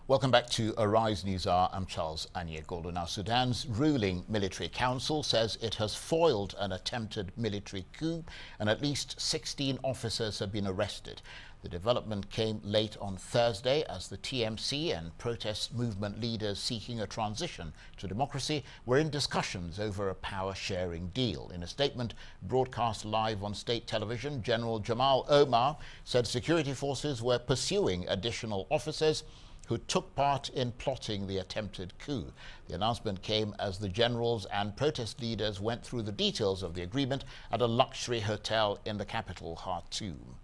Welcome back to Arise News Hour. I'm Charles Anye-Goldo. Now, Sudan's ruling military council says it has foiled an attempted military coup and at least 16 officers have been arrested. The development came late on Thursday as the TMC and protest movement leaders seeking a transition to democracy were in discussions over a power-sharing deal. In a statement broadcast live on state television, General Jamal Omar said security forces were pursuing additional officers who took part in plotting the attempted coup. The announcement came as the generals and protest leaders went through the details of the agreement at a luxury hotel in the capital, Khartoum.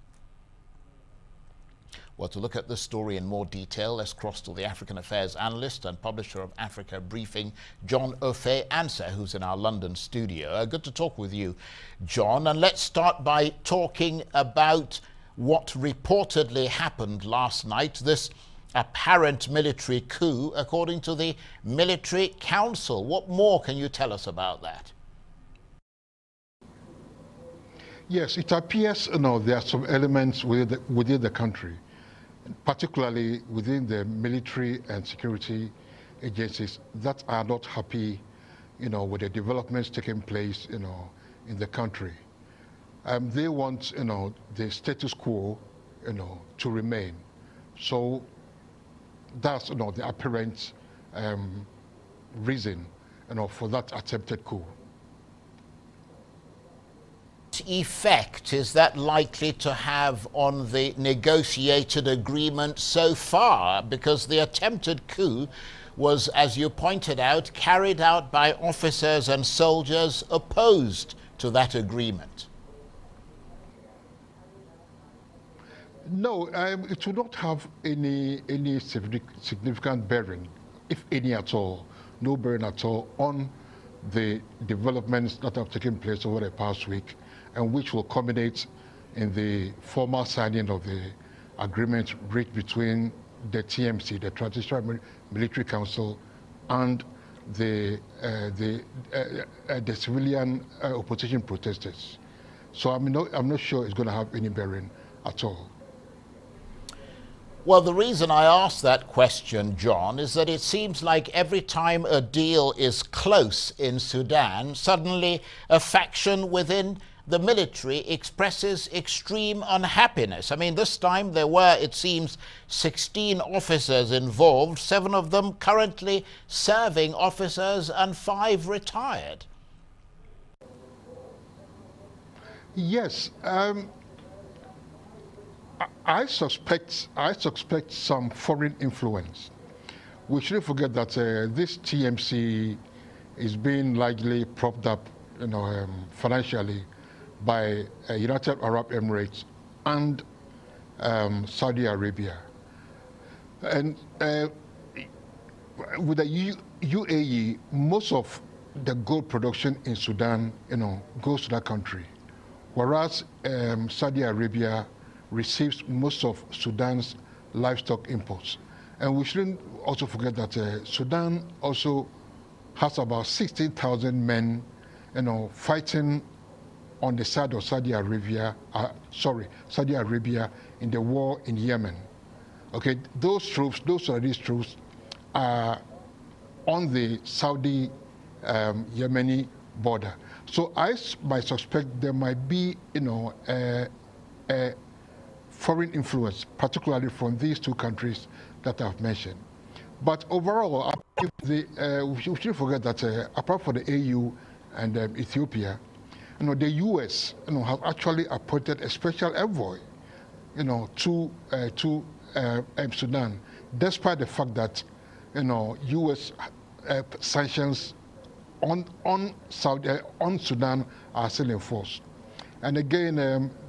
Well, to look at this story in more detail, let's cross to the African Affairs analyst and publisher of Africa Briefing, John Ofe-Ansah, who's in our London studio. Good to talk with you, John. And let's start by talking about what reportedly happened last night, this apparent military coup, according to the military council. What more can you tell us about that? Yes, it appears there are some elements within the country, particularly within the military and security agencies, that are not happy with the developments taking place in the country. They want the status quo to remain. So that's the apparent reason for that attempted coup. What effect is that likely to have on the negotiated agreement so far? Because the attempted coup was, as you pointed out, carried out by officers and soldiers opposed to that agreement. No, it will not have any significant bearing, if any at all, no bearing at all, on the developments that have taken place over the past week, and which will culminate in the formal signing of the agreement reached between the TMC, the Transitional Military Council, and the civilian opposition protesters. So I'm not sure it's going to have any bearing at all. Well, the reason I asked that question, John, is that it seems like every time a deal is close in Sudan, suddenly a faction within the military expresses extreme unhappiness. I mean, this time there were, it seems, 16 officers involved, 7 of them currently serving officers and 5 retired. Yes. I suspect some foreign influence. We shouldn't forget that this TMC is being largely propped up, financially by United Arab Emirates and Saudi Arabia, and with the UAE, most of the gold production in Sudan, goes to that country, whereas Saudi Arabia receives most of Sudan's livestock imports. And we shouldn't also forget that Sudan also has about 16,000 men, fighting on the side of Saudi Arabia in the war in Yemen. Okay, those Saudi troops are on the Saudi Yemeni border. So I might suspect there might be, a foreign influence, particularly from these 2 countries that I've mentioned. But overall, we shouldn't forget that apart from the AU and Ethiopia, the US have actually appointed a special envoy to Sudan, despite the fact that US sanctions on Sudan are still in force. And again,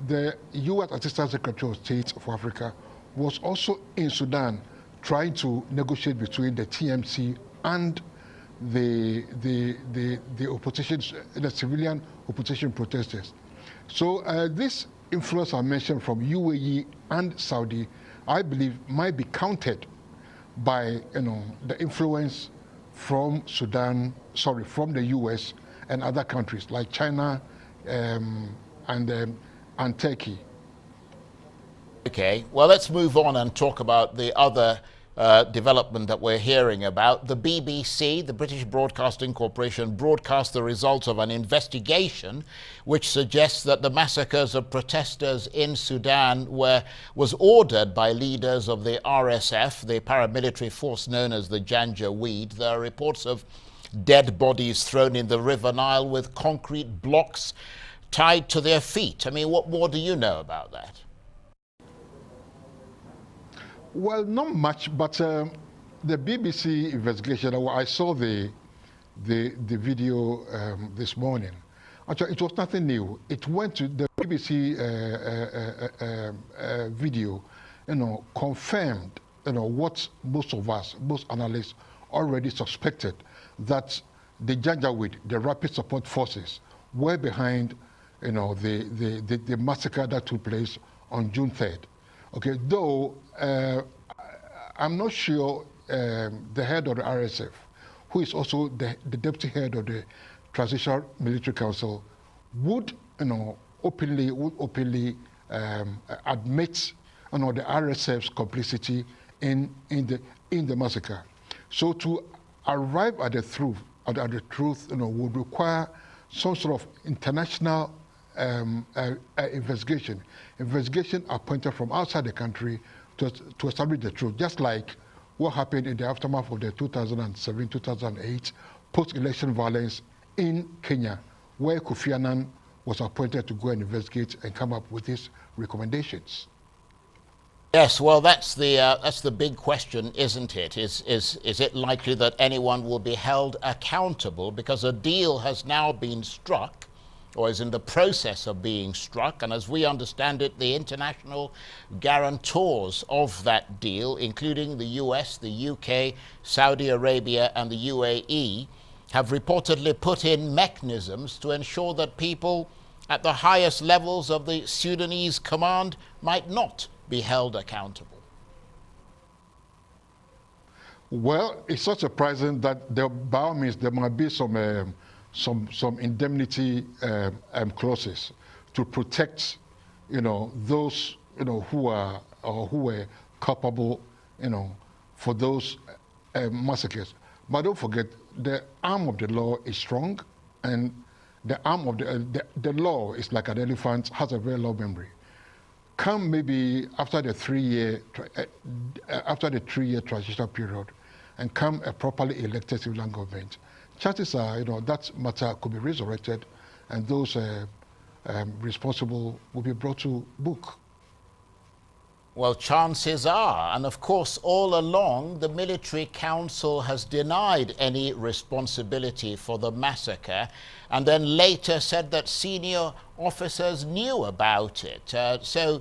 the U.S. Assistant Secretary of State for Africa was also in Sudan trying to negotiate between the TMC and the opposition, the civilian opposition protesters. So this influence I mentioned from UAE and Saudi, I believe, might be countered by the influence from from the U.S. and other countries like China and Turkey. Okay, well, let's move on and talk about the other development that we're hearing about. The BBC, the British Broadcasting Corporation, broadcast the results of an investigation which suggests that the massacres of protesters in Sudan was ordered by leaders of the RSF, the paramilitary force known as the Janjaweed. There are reports of dead bodies thrown in the River Nile with concrete blocks tied to their feet. I mean, what more do you know about that? Well, not much, but the BBC investigation, I saw the video this morning. Actually, it was nothing new. It went to the BBC video, confirmed, what most of us, most analysts already suspected, that the Janjaweed, the Rapid Support Forces, were behind, the massacre that took place on June 3rd. Okay, though I'm not sure the head of the RSF, who is also the deputy head of the Transitional Military Council, would openly admit the RSF's complicity in the massacre. So to arrive at the truth, would require some sort of international investigation appointed from outside the country to establish the truth, just like what happened in the aftermath of the 2007-2008 post-election violence in Kenya, where Kofi Annan was appointed to go and investigate and come up with his recommendations. Yes, well, that's the big question, isn't it? Is it likely that anyone will be held accountable, because a deal has now been struck, or is in the process of being struck, and as we understand it, the international guarantors of that deal, including the US, the UK, Saudi Arabia, and the UAE, have reportedly put in mechanisms to ensure that people at the highest levels of the Sudanese command might not be held accountable. Well, it's not surprising that by all means there might be some indemnity clauses to protect, those who are or who were culpable, for those massacres. But don't forget, the arm of the law is strong, and the arm of the law is like an elephant, has a very long memory. Come maybe after the 3-year transitional period, and come a properly elected civilian government, chances are, that matter could be resurrected, and those responsible will be brought to book. Well, chances are, and of course, all along, the military council has denied any responsibility for the massacre, and then later said that senior officers knew about it. So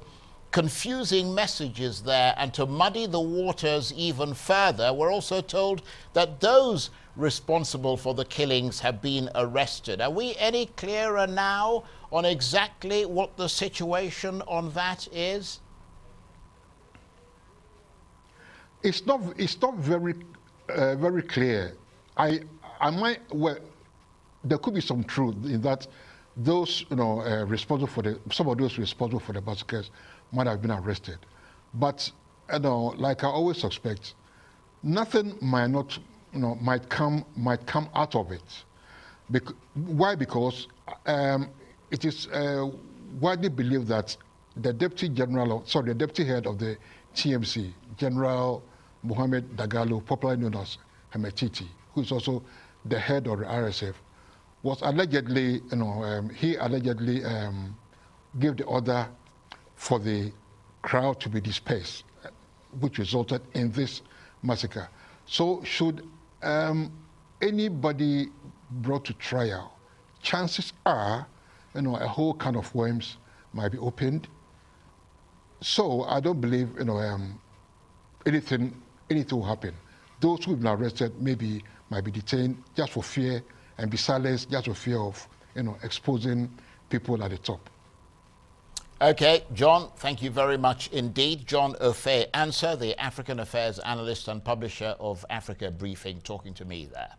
confusing messages there, and to muddy the waters even further, we're also told that those responsible for the killings have been arrested. Are we any clearer now on exactly what the situation on that is? It's not very clear. There could be some truth in that those responsible for some of those responsible for the massacres might have been arrested, but like I always suspect, nothing might come out of it. Why? Because it is widely believed that the deputy head of the TMC, General Mohammed Dagalo, popularly known as Hemetiti, who is also the head of the RSF, was allegedly, he allegedly gave the order for the crowd to be dispersed, which resulted in this massacre. So should anybody brought to trial, chances are, a whole can of worms might be opened. So I don't believe, anything will happen. Those who've been arrested might be detained just for fear, and be silenced just for fear of, exposing people at the top. Okay, John, thank you very much indeed. John Ofe Ansah, the African Affairs analyst and publisher of Africa Briefing, talking to me there.